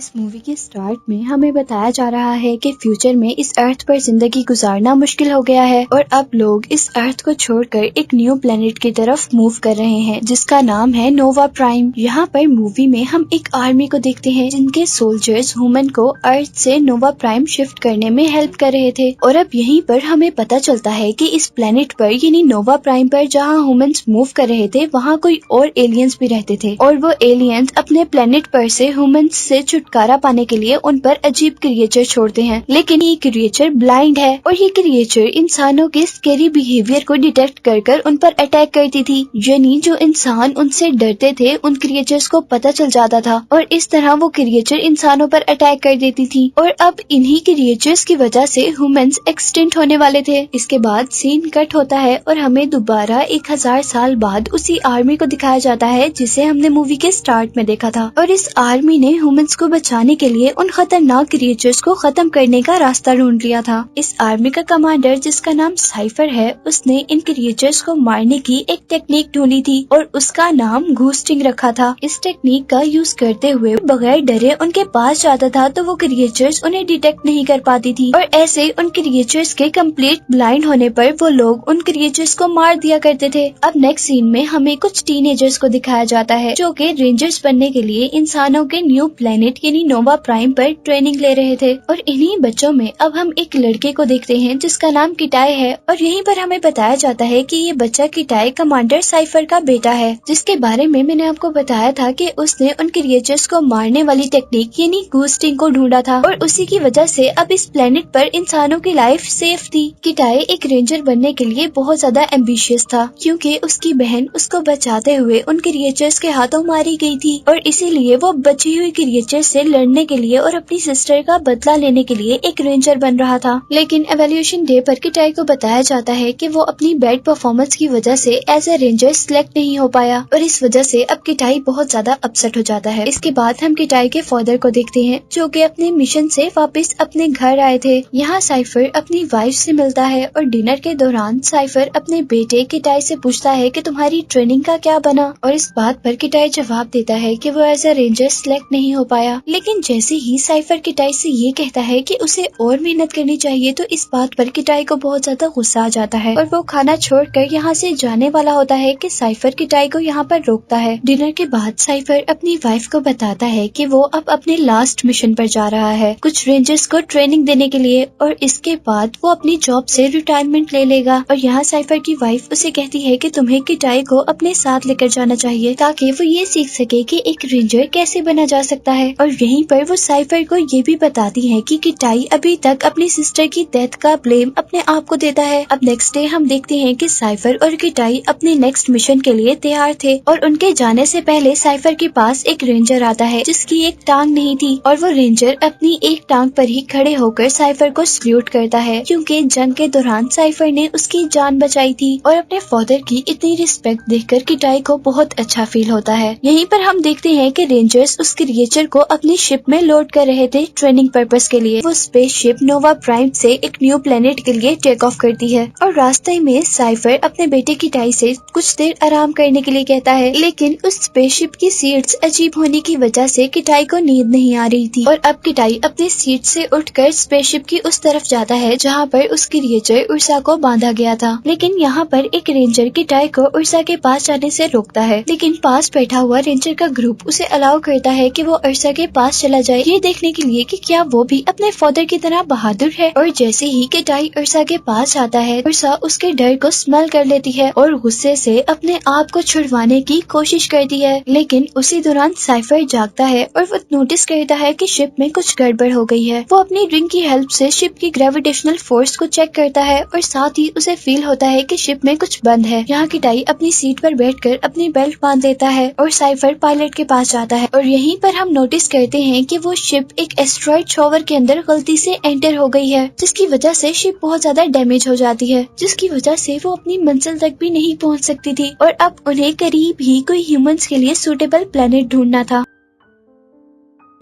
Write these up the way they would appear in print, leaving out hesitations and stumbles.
اس movie کے start میں ہمیں بتایا جا رہا ہے کہ فیوچر میں اس ارتھ پر زندگی گزارنا مشکل ہو گیا ہے اور اب لوگ اس ارتھ کو چھوڑ کر ایک نیو پلینٹ کی طرف موو کر رہے ہیں جس کا نام ہے نووا پرائم۔ یہاں پر مووی میں ہم ایک آرمی کو دیکھتے ہیں جن کے سولجرز ہیومن کو ارتھ سے نووا پرائم شفٹ کرنے میں ہیلپ کر رہے تھے، اور اب یہیں پر ہمیں پتا چلتا ہے کہ اس پلینٹ پر یعنی نووا پرائم پر جہاں ہیومنز موو کر رہے تھے وہاں کوئی اور ایلینز بھی رہتے تھے، اور وہ ایلینز اپنے پلینٹ پر سے ہیومنز سے چھٹکارا پانے کے لیے ان پر عجیب کریچر چھوڑتے ہیں، لیکن یہ کریچر بلائنڈ ہے اور یہ کریچر انسانوں کے اسکیری بیہیویئر کو ڈیٹیکٹ کر کر ان پر اٹیک کرتی تھی، یعنی جو انسان ان سے ڈرتے تھے ان کریچرز کو پتا چل جاتا تھا اور اس طرح وہ کریچر انسانوں پر اٹیک کر دیتی تھی، اور اب انہی کریچرز کی وجہ سے ہیومنز ایکسٹنٹ ہونے والے تھے۔ اس کے بعد سین کٹ ہوتا ہے اور ہمیں دوبارہ 1000 سال بعد اسی آرمی کو دکھایا جاتا ہے جسے ہم نے مووی کے سٹارٹ میں دیکھا تھا، اور اس آرمی نے ہیومنز کو بچانے کے لیے ان خطرناک کریچرز کو ختم کرنے کا راستہ ڈھونڈ لیا تھا۔ اس آرمی کا کمانڈر جس کا نام سائفر ہے، اس نے ان کریچرز کو مارنے کی ایک ٹیکنیک ڈھونڈی تھی اور اس کا نام گھوسٹنگ رکھا تھا۔ اس ٹیکنیک کا یوز کرتے ہوئے بغیر ڈرے ان کے پاس جاتا تھا تو وہ کریچرز انہیں ڈیٹیکٹ نہیں کر پاتی تھی، اور ایسے ان کریچرز کے کمپلیٹ بلائنڈ ہونے پر وہ لوگ ان کریچرز کو مار دیا کرتے تھے۔ اب نیکسٹ سین میں ہمیں کچھ ٹین ایجرز کو دکھایا جاتا ہے جو کہ رینجرز بننے کے لیے انسانوں کے نیو پلینٹ یعنی نووا پرائم پر ٹریننگ لے رہے تھے، اور انہی بچوں میں اب ہم ایک لڑکے کو دیکھتے ہیں جس کا نام کٹائے ہے، اور یہیں پر ہمیں بتایا جاتا ہے کہ یہ بچہ کٹائے کمانڈر سائفر کا بیٹا ہے، جس کے بارے میں نے آپ کو بتایا تھا کہ اس نے ان کریچرز کو مارنے والی ٹیکنیک یعنی گھوسٹنگ کو ڈھونڈا تھا، اور اسی کی وجہ سے اب اس پلینٹ پر انسانوں کی لائف سیف تھی۔ کٹائے ایک رینجر بننے کے لیے بہت زیادہ ایمبیشیس تھا کیونکہ اس کی بہن اس کو بچاتے ہوئے ان کریچرز کے ہاتھوں ماری گئی تھی، اور اسی لیے وہ بچی ہوئی کریچر سے لڑنے کے لیے اور اپنی سسٹر کا بدلہ لینے کے لیے ایک رینجر بن رہا تھا، لیکن ایویلیوشن ڈے پر کٹائی کو بتایا جاتا ہے کہ وہ اپنی بیڈ پرفارمنس کی وجہ سے ایز اے رینجر سلیکٹ نہیں ہو پایا، اور اس وجہ سے اب کٹائی بہت زیادہ اپسٹ ہو جاتا ہے۔ اس کے بعد ہم کٹائی کے فادر کو دیکھتے ہیں جو کہ اپنے مشن سے واپس اپنے گھر آئے تھے۔ یہاں سائفر اپنی وائف سے ملتا ہے اور ڈنر کے دوران سائفر اپنے بیٹے کٹائی سے پوچھتا ہے کہ تمہاری ٹریننگ کا کیا بنا، اور اس بات پر کٹائی جواب دیتا ہے کہ وہ ایز اے رینجر سلیکٹ نہیں ہو پایا، لیکن جیسے ہی سائفر کٹائی سے یہ کہتا ہے کہ اسے اور محنت کرنی چاہیے تو اس بات پر کٹائی کو بہت زیادہ غصہ آ جاتا ہے اور وہ کھانا چھوڑ کر یہاں سے جانے والا ہوتا ہے کہ سائفر کٹائی کو یہاں پر روکتا ہے۔ ڈنر کے بعد سائفر اپنی وائف کو بتاتا ہے کہ وہ اب اپنے لاسٹ مشن پر جا رہا ہے کچھ رینجرز کو ٹریننگ دینے کے لیے، اور اس کے بعد وہ اپنی جاب سے ریٹائرمنٹ لے لے گا، اور یہاں سائفر کی وائف اسے کہتی ہے کہ تمہیں کٹائی کو اپنے ساتھ لے کر جانا چاہیے تاکہ وہ یہ سیکھ سکے کہ ایک رینجر کیسے بنا جا سکتا ہے، اور یہیں پر وہ سائفر کو یہ بھی بتاتی ہے کہ کٹائی ابھی تک اپنی سسٹر کی ڈیتھ کا بلیم اپنے آپ کو دیتا ہے۔ اب نیکسٹ ڈے ہم دیکھتے ہیں کہ سائفر اور کٹائی اپنے نیکسٹ مشن کے لیے تیار تھے، اور ان کے جانے سے پہلے سائفر کے پاس ایک رینجر آتا ہے جس کی ایک ٹانگ نہیں تھی، اور وہ رینجر اپنی ایک ٹانگ پر ہی کھڑے ہو کر سائفر کو سلیوٹ کرتا ہے کیونکہ جنگ کے دوران سائفر نے اس کی جان بچائی تھی، اور اپنے فادر کی اتنی رسپیکٹ دیکھ کر کٹائی کو بہت اچھا فیل ہوتا ہے۔ یہیں پر ہم دیکھتے ہیں کہ رینجرز اس کریچر کو اپنی شپ میں لوڈ کر رہے تھے ٹریننگ پرپس کے لیے۔ وہ اسپیس شپ نووا پرائم سے ایک نیو پلینٹ کے لیے ٹیک آف کرتی ہے، اور راستے میں سائفر اپنے بیٹے کٹائی سے کچھ دیر آرام کرنے کے لیے کہتا ہے، لیکن اس اسپیس شپ کی سیٹس عجیب ہونے کی وجہ سے کٹائی کو نیند نہیں آ رہی تھی، اور اب کٹائی اپنی سیٹ سے اٹھ کر اسپیس شپ کی اس طرف جاتا ہے جہاں پر اس کریچر ارسا کو باندھا گیا تھا، لیکن یہاں پر ایک رینجر کٹائی کو ارسا کے پاس جانے سے روکتا ہے، لیکن پاس بیٹھا ہوا رینجر کا گروپ اسے الاؤ کرتا ہے کہ وہ ارسا کے پاس چلا جائے یہ دیکھنے کے لیے کہ کیا وہ بھی اپنے فادر کی طرح بہادر ہے، اور جیسے ہی کٹائی ارسا کے پاس جاتا ہے ارسا اس کے ڈر کو اسمیل کر لیتی ہے اور غصے سے اپنے آپ کو چھڑوانے کی کوشش کرتی ہے، لیکن اسی دوران سائفر جاگتا ہے اور وہ نوٹس کرتا ہے کہ شپ میں کچھ گڑبڑ ہو گئی ہے۔ وہ اپنی رنگ کی ہیلپ سے شپ کی گریویٹیشنل فورس کو چیک کرتا ہے اور ساتھ ہی اسے فیل ہوتا ہے کہ شپ میں کچھ بند ہے۔ یہاں کٹائی اپنی سیٹ پر بیٹھ کر اپنی بیلٹ باندھ دیتا ہے اور سائفر پائلٹ کے پاس جاتا ہے، اور یہیں پر ہم نوٹس کرتے ہیں کہ وہ شپ ایک ایسٹرائڈ شاور کے اندر غلطی سے انٹر ہو گئی ہے، جس کی وجہ سے شپ بہت زیادہ ڈیمیج ہو جاتی ہے، جس کی وجہ سے وہ اپنی منزل تک بھی نہیں پہنچ سکتی تھی، اور اب انہیں قریب ہی کوئی ہیومنز کے لیے سوٹیبل پلینٹ ڈھونڈنا تھا۔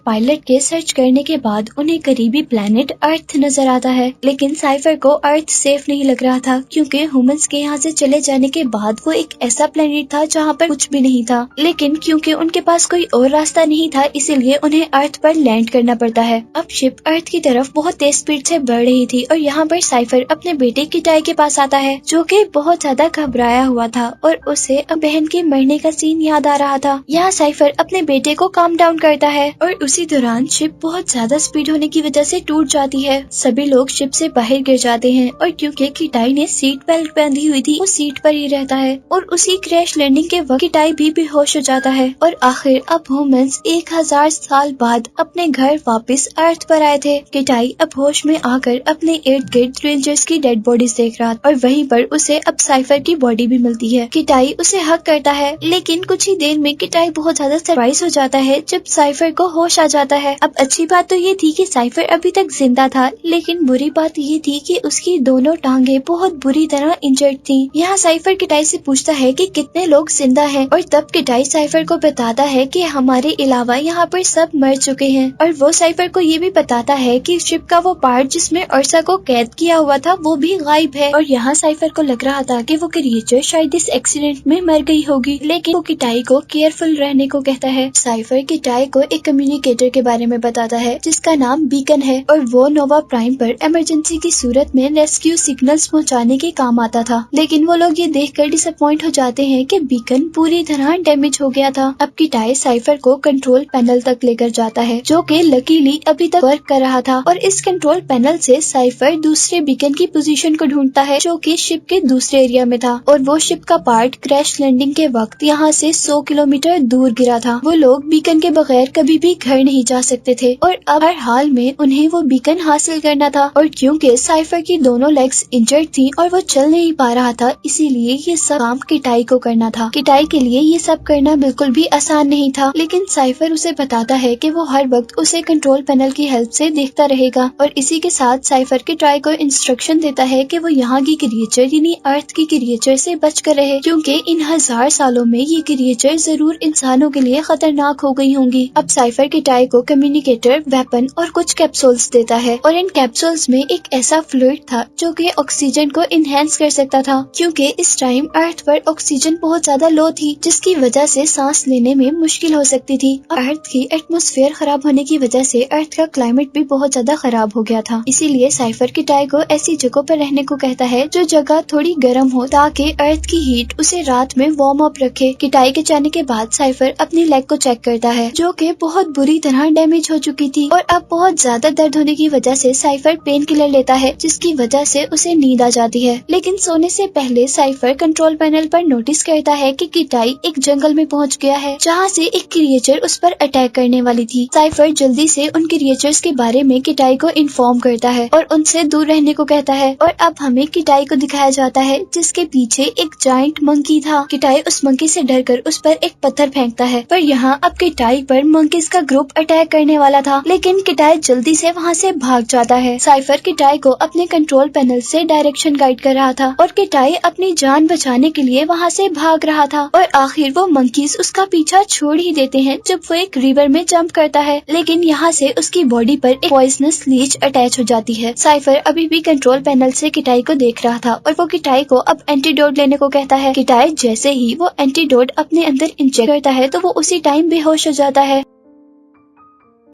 पायलट के सर्च करने के बाद उन्हें करीबी प्लेनेट अर्थ नजर आता है, लेकिन साइफर को अर्थ सेफ नहीं लग रहा था क्योंकि ह्यूमंस के यहाँ से चले जाने के बाद वो एक ऐसा प्लेनेट था जहाँ पर कुछ भी नहीं था। लेकिन क्योंकि उनके पास कोई और रास्ता नहीं था, इसीलिए उन्हें अर्थ पर लैंड करना पड़ता है। अब शिप अर्थ की तरफ बहुत तेज स्पीड से बढ़ रही थी और यहाँ पर साइफर अपने बेटे किटाई के पास आता है, जो कि बहुत ज्यादा घबराया हुआ था और उसे अब बहन के मरने का सीन याद आ रहा था। यहाँ साइफर अपने बेटे को काम डाउन करता है और उसी दौरान शिप बहुत ज्यादा स्पीड होने की वजह से टूट जाती है। सभी लोग शिप से बाहर गिर जाते हैं और क्योंकि किटाई ने सीट बेल्ट बांधी हुई थी, वो सीट पर ही रहता है और उसी क्रैश लैंडिंग के वक्त किटाई भी बेहोश हो जाता है। और आखिर अब ह्यूमंस 1000 साल बाद अपने घर वापस अर्थ पर आए थे। किटाई अब होश में आकर अपने इर्द गिर्द रेंजर्स की डेड बॉडीज देख रहा और वहीं पर उसे अब साइफर की बॉडी भी मिलती है। किटाई उसे हक करता है, लेकिन कुछ ही देर में किटाई बहुत ज्यादा सरप्राइज हो जाता है जब साइफर को होश आ जाता है। अब अच्छी बात तो ये थी कि साइफर अभी तक जिंदा था, लेकिन बुरी बात ये थी कि उसकी दोनों टांगे बहुत बुरी तरह इंजर्ड थी। यहाँ साइफर किटाई से पूछता है कि कितने लोग जिंदा हैं और तब किटाई साइफर को बताता है कि हमारे अलावा यहाँ पर सब मर चुके हैं। और वो साइफर को ये भी बताता है कि शिप का वो पार्ट जिसमें अर्सा को कैद किया हुआ था वो भी गायब है। और यहाँ साइफर को लग रहा था कि वो क्रिएचर शायद इस एक्सीडेंट में मर गई होगी, लेकिन वो किटाई को केयरफुल रहने को कहता है। साइफर किटाई को एक कम्युनिकेटर के बारे में बताता है जिसका नाम बीकन है और वो नोवा प्राइम पर इमरजेंसी की सूरत में रेस्क्यू सिग्नल्स पहुंचाने के काम आता था। लेकिन वो लोग ये देखकर डिसअपॉइंट हो जाते हैं कि बीकन पूरी तरह डैमेज हो गया था। अब किटाई साइफर को कंट्रोल पैनल तक लेकर जाता है, जो कि लकीली अभी तक वर्क कर रहा था। और इस कंट्रोल पैनल से साइफर दूसरे बीकन की पोजीशन को ढूंढता है, जो कि शिप के दूसरे एरिया में था। और वो शिप का पार्ट क्रैश लैंडिंग के वक्त यहाँ से 100 किलोमीटर दूर गिरा था। वो लोग बीकन के बगैर कभी भी घर नहीं जा सकते थे और अब हर हाल में उन्हें वो बीकन हासिल करना था। और क्योंकि साइफर की दोनों लेग्स इंजर्ड थी और वो चल नहीं पा रहा था, इसीलिए ये सब काम किटाई को करना था। किटाई के लिए ये सब करना बिल्कुल भी आसान नहीं था, लेकिन साइफर उसे बताता है कि वो हर वक्त उसे कंट्रोल पैनल की हेल्प से देखता रहेगा। और इसी के साथ साइफर किटाई को इंस्ट्रक्शन देता है कि वो यहाँ की क्रिएचर यानी अर्थ की क्रिएचर से बच कर रहे, क्योंकि इन 1000 सालों में ये क्रिएचर जरूर इंसानों के लिए खतरनाक हो गई होंगी। अब साइफर किटाई को कम्युनिकेटर, वेपन और कुछ कैप्सूल्स देता है और इन कैप्सूल्स में एक ऐसा फ्लूइड था जो कि ऑक्सीजन को इनहेंस कर सकता था, क्योंकि इस टाइम अर्थ पर ऑक्सीजन बहुत ज्यादा लो थी, जिसकी वजह से सांस लेने में मुश्किल हो सकती थी। अर्थ की एटमॉस्फेयर खराब होने की वजह से अर्थ का क्लाइमेट भी बहुत ज्यादा खराब हो गया था। इसीलिए साइफर किटाई को ऐसी जगहों पर रहने को कहता है जो जगह थोड़ी गर्म हो, ताकि अर्थ की हीट उसे रात में वार्म अप रखे। किटाई के जाने के बाद साइफर अपनी लेग को चेक करता है, जो कि बहुत बुरी तरह डैमेज हो चुकी थी और अब बहुत ज्यादा दर्द होने की वजह से साइफर पेन किलर लेता है, जिसकी वजह से उसे नींद आ जाती है। लेकिन सोने से पहले साइफर कंट्रोल पैनल पर नोटिस करता है कि किटाई एक जंगल में पहुंच गया है, जहां से एक क्रिएचर उस पर अटैक करने वाली थी। साइफर जल्दी से उन क्रिएचर्स के बारे में किटाई को इन्फॉर्म करता है और उनसे दूर रहने को कहता है। और अब हमें किटाई को दिखाया जाता है जिसके पीछे एक जायंट मंकी था। किटाई उस मंकी से डरकर उस पर एक पत्थर फेंकता है, पर यहाँ अब किटाई पर मंकीज का ग्रुप अटैक करने वाला था, लेकिन किटाई जल्दी से वहाँ से भाग जाता है। साइफर किटाई को अपने कंट्रोल पैनल से डायरेक्शन गाइड कर रहा था और किटाई अपनी जान बचाने के लिए वहाँ से भाग रहा था। और आखिर वो मंकीज उसका पीछा छोड़ ही देते हैं जब वो एक रिवर में जंप करता है, लेकिन यहाँ से उसकी बॉडी पर एक पॉइजनस लीच अटैच हो जाती है। साइफर अभी भी कंट्रोल पैनल से किटाई को देख रहा था और वो किटाई को अब एंटीडोट लेने को कहता है। किटाई जैसे ही वो एंटीडोट अपने अंदर इंजेक्ट करता है तो वो उसी टाइम बेहोश हो जाता है।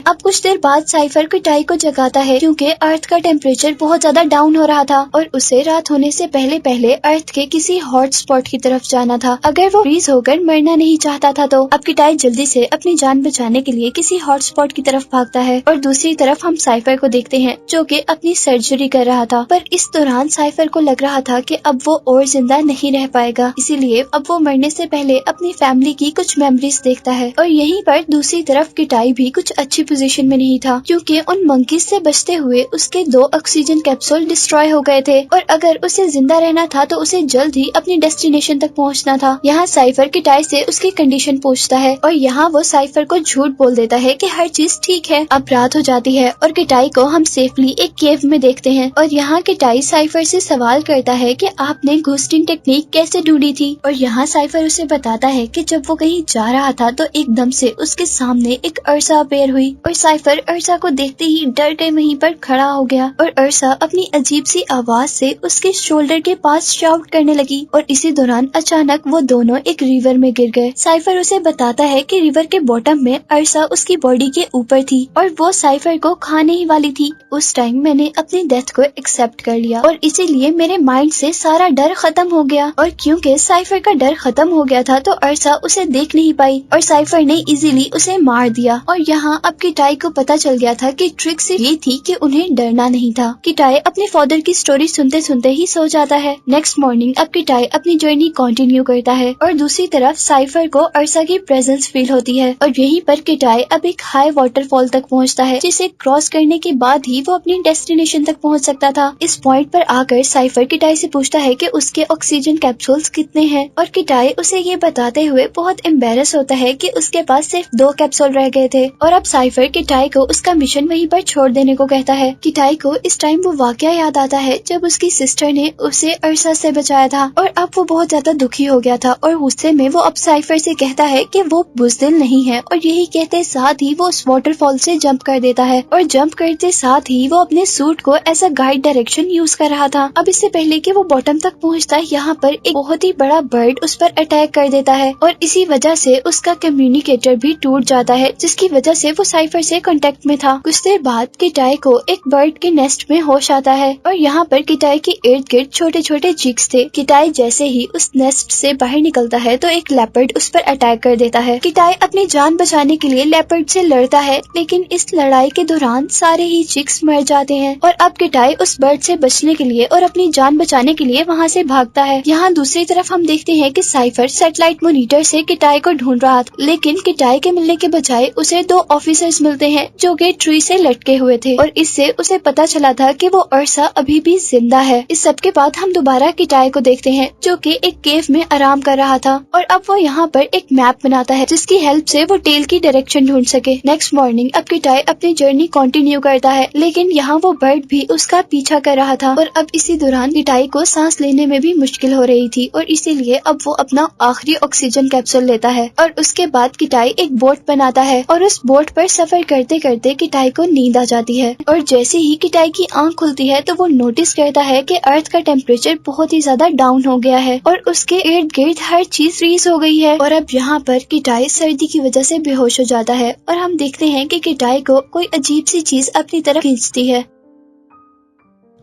अब कुछ देर बाद साइफर किटाई को जगाता है, क्योंकि अर्थ का टेम्परेचर बहुत ज्यादा डाउन हो रहा था और उसे रात होने से पहले पहले अर्थ के किसी हॉट स्पॉट की तरफ जाना था, अगर वो फ्रीज होकर मरना नहीं चाहता था तो। अब किटाई जल्दी से अपनी जान बचाने के लिए किसी हॉट स्पॉट की तरफ भागता है और दूसरी तरफ हम साइफर को देखते हैं, जो कि अपनी सर्जरी कर रहा था। पर इस दौरान साइफर को लग रहा था कि अब वो और जिंदा नहीं रह पाएगा, इसीलिए अब वो मरने से पहले अपनी फैमिली की कुछ मेमोरीज देखता है। और यहीं पर दूसरी तरफ किटाई भी कुछ अच्छी पोजीशन में नहीं था, क्योंकि उन मंकीज से बचते हुए उसके 2 ऑक्सीजन कैप्सूल डिस्ट्रॉय हो गए थे और अगर उसे जिंदा रहना था तो उसे जल्द ही अपनी डेस्टिनेशन तक पहुंचना था। यहाँ साइफर किटाई से उसकी कंडीशन पूछता है और यहाँ वो साइफर को झूठ बोल देता है कि हर चीज ठीक है। अब रात हो जाती है और किटाई को हम सेफली एक केव में देखते हैं और यहाँ किटाई साइफर से सवाल करता है कि आपने घोस्टिंग टेक्निक कैसे ढूंढी थी। और यहाँ साइफर उसे बताता है कि जब वो कहीं जा रहा था तो एकदम से उसके सामने एक अर्सा अपेयर हुई और साइफर अर्सा को देखते ही डर के वहीं पर खड़ा हो गया और अर्सा अपनी अजीब सी आवाज से उसके शोल्डर के पास शाउट करने लगी और इसी दौरान अचानक वो दोनों एक रिवर में गिर गए। साइफर उसे बताता है कि रिवर के बॉटम में अर्सा उसकी बॉडी के ऊपर थी और वो साइफर को खाने ही वाली थी। उस टाइम मैंने अपनी डेथ को एक्सेप्ट कर लिया और इसीलिए मेरे माइंड से सारा डर खत्म हो गया। और क्योंकि साइफर का डर खत्म हो गया था तो अर्सा उसे देख नहीं पाई और साइफर ने इजीली उसे मार दिया। और यहाँ अब किटाई को पता चल गया था कि ट्रिक सिर्फ ये थी कि उन्हें डरना नहीं था। किटाई अपने फादर की स्टोरी सुनते सुनते ही सो जाता है। नेक्स्ट मॉर्निंग अब किटाई अपनी जर्नी कंटिन्यू करता है और दूसरी तरफ साइफर को अर्सा की प्रेजेंस फील होती है और यहीं पर किटाई अब एक हाई वाटरफॉल तक पहुंचता है जिसे क्रॉस करने के बाद ही वो अपनी डेस्टिनेशन तक पहुंच सकता था। इस पॉइंट पर आकर साइफर किटाई से पूछता है कि उसके ऑक्सीजन कैप्सूल्स कितने हैं और किटाई उसे ये बताते हुए बहुत एम्बेरस होता है कि उसके पास सिर्फ 2 कैप्सूल रह गए थे और अब साइफर किटाई को उसका मिशन वहीं पर छोड़ देने को कहता है। किटाई को इस टाइम वो वाकया याद आता है जब उसकी सिस्टर ने उसे अर्सा से बचाया था और अब वो बहुत ज्यादा दुखी हो गया था और गुस्से में वो अब साइफर से कहता है कि वो बुज़दिल नहीं है और यही कहते साथ ही वो उस वाटरफॉल से जंप कर देता है और जंप करते साथ ही वो अपने सूट को as a guide direction use कर रहा था। अब इससे पहले कि वो बॉटम तक पहुंचता है यहाँ पर एक बहुत ही बड़ा बर्ड उस पर अटैक कर देता है और इसी वजह से उसका कम्युनिकेटर भी टूट जाता है जिसकी वजह से वो साइफर से कांटेक्ट में था। कुछ देर बाद किटाई को एक बर्ड के नेस्ट में होश आता है और यहाँ पर किटाई के इर्द गिर्द छोटे छोटे चिक्स थे। किटाई जैसे ही उस नेस्ट से बाहर निकलता है तो एक लेपर्ड उस पर अटैक कर देता है। किटाई अपनी जान बचाने के लिए लेपर्ड से लड़ता है लेकिन इस लड़ाई के दौरान सारे ही चिक्स मर जाते हैं और अब किटाई उस बर्ड से बचने के लिए और अपनी जान बचाने के लिए वहाँ से भागता है। यहाँ दूसरी तरफ हम देखते हैं कि साइफर सैटेलाइट मॉनिटर से किटाई को ढूंढ रहा था लेकिन किटाई के मिलने के बजाय उसे 2 ऑफिसर्स मिलते हैं जो कि ट्री से लटके हुए थे और इससे उसे पता चला था कि वो अर्सा अभी भी जिंदा है। इस सब के बाद हम दोबारा किटाई को देखते हैं जो कि एक केव में आराम कर रहा था और अब वो यहाँ पर एक मैप बनाता है जिसकी हेल्प से वो टेल की डायरेक्शन ढूंढ सके। नेक्स्ट मॉर्निंग अब किटाई अपनी जर्नी कंटिन्यू करता है लेकिन यहाँ वो बर्ड भी उसका पीछा कर रहा था और अब इसी दौरान किटाई को सांस लेने में भी मुश्किल हो रही थी और इसीलिए अब वो अपना आखिरी ऑक्सीजन कैप्सूल लेता है और उसके बाद किटाई एक बोट बनाता है और उस बोट पर सफर करते करते किटाई को नींद आ जाती है और जैसे ही किटाई की आंख खुलती है तो वो नोटिस करता है कि अर्थ का टेम्परेचर बहुत ही ज्यादा डाउन हो गया है और उसके इर्द गिर्द हर चीज फ्रीज हो गई है और अब यहाँ पर किटाई सर्दी की वजह से बेहोश हो जाता है और हम देखते हैं कि किटाई को कोई अजीब सी चीज अपनी तरफ खींचती है।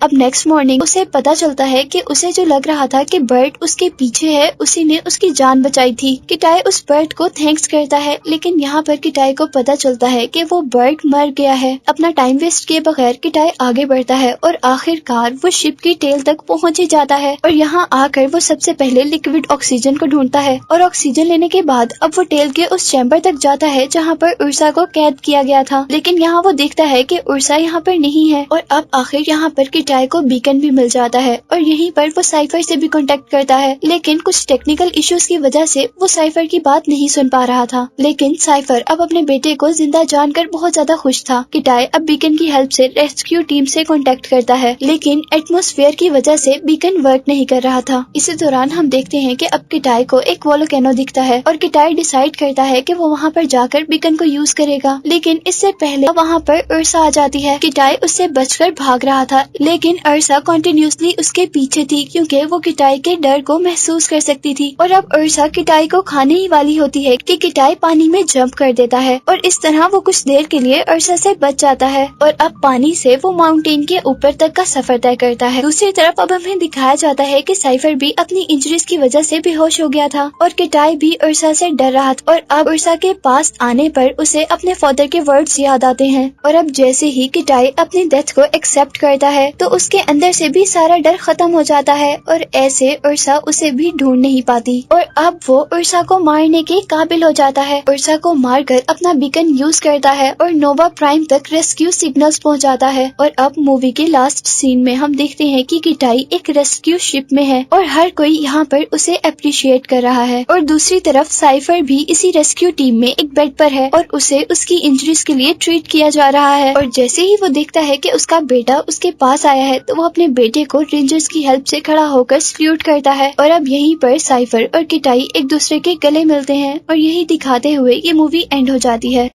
अब नेक्स्ट मॉर्निंग उसे पता चलता है कि उसे जो लग रहा था कि बर्ड उसके पीछे है उसी ने उसकी जान बचाई थी। किटाई उस बर्ड को थैंक्स करता है लेकिन यहाँ पर किटाई को पता चलता है कि वो बर्ड मर गया है। अपना टाइम वेस्ट किए बगैर किटाई आगे बढ़ता है और आखिरकार वो शिप की टेल तक पहुँच ही जाता है और यहाँ आकर वो सबसे पहले लिक्विड ऑक्सीजन को ढूंढता है और ऑक्सीजन लेने के बाद अब वो टेल के उस चैम्बर तक जाता है जहाँ पर उर्सा को कैद किया गया था लेकिन यहाँ वो देखता है कि उर्सा यहाँ पर नहीं है और अब आखिर यहाँ पर किटाई को बीकन भी मिल जाता है और यहीं पर वो साइफर से भी कांटेक्ट करता है लेकिन कुछ टेक्निकल इश्यूज की वजह से वो साइफर की बात नहीं सुन पा रहा था। लेकिन साइफर अब अपने बेटे को जिंदा जानकर बहुत ज्यादा खुश था। किटाई अब बीकन की हेल्प से रेस्क्यू टीम से कांटेक्ट करता है लेकिन एटमॉस्फेयर की वजह से बीकन वर्क नहीं कर रहा था। इसी दौरान हम देखते हैं कि अब किटाई को एक वोल्केनो दिखता है और किटाई डिसाइड करता है कि वो वहाँ पर जाकर बीकन को यूज करेगा लेकिन इससे पहले वहाँ पर उर्सा आ जाती है। किटाई उससे बचकर भाग रहा था लेकिन अर्सा कंटिन्यूसली उसके पीछे थी क्योंकि वो किटाई के डर को महसूस कर सकती थी और अब अर्सा किटाई को खाने ही वाली होती है कि किटाई पानी में जंप कर देता है और इस तरह वो कुछ देर के लिए अर्सा से बच जाता है और अब पानी से वो माउंटेन के ऊपर तक का सफर तय करता है। दूसरी तरफ अब हमें दिखाया जाता है कि साइफर भी अपनी इंजरीज की वजह से बेहोश हो गया था और किटाई भी अर्सा से डर रहा था और अब अर्सा के पास आने पर उसे अपने फादर के वर्ड्स याद आते हैं और अब जैसे ही किटाई अपनी डेथ को एक्सेप्ट करता है तो उसके अंदर से भी सारा डर खत्म हो जाता है और ऐसे उर्सा उसे भी ढूंढ नहीं पाती और अब वो उर्सा को मारने के काबिल हो जाता है। उर्सा को मारकर अपना बीकन यूज करता है और नोवा प्राइम तक रेस्क्यू सिग्नल्स पहुंचाता है और अब मूवी के लास्ट सीन में हम देखते हैं कि किटाई एक रेस्क्यू शिप में है और हर कोई यहाँ पर उसे अप्रिशिएट कर रहा है और दूसरी तरफ साइफर भी इसी रेस्क्यू टीम में एक बेड पर है और उसे उसकी इंजरीज के लिए ट्रीट किया जा रहा है और जैसे ही वो देखता है कि उसका बेटा उसके पास आया है तो वो अपने बेटे को रेंजर्स की हेल्प से खड़ा होकर सल्यूट करता है और अब यहीं पर साइफर और किटाई एक दूसरे के गले मिलते हैं और यही दिखाते हुए ये मूवी एंड हो जाती है।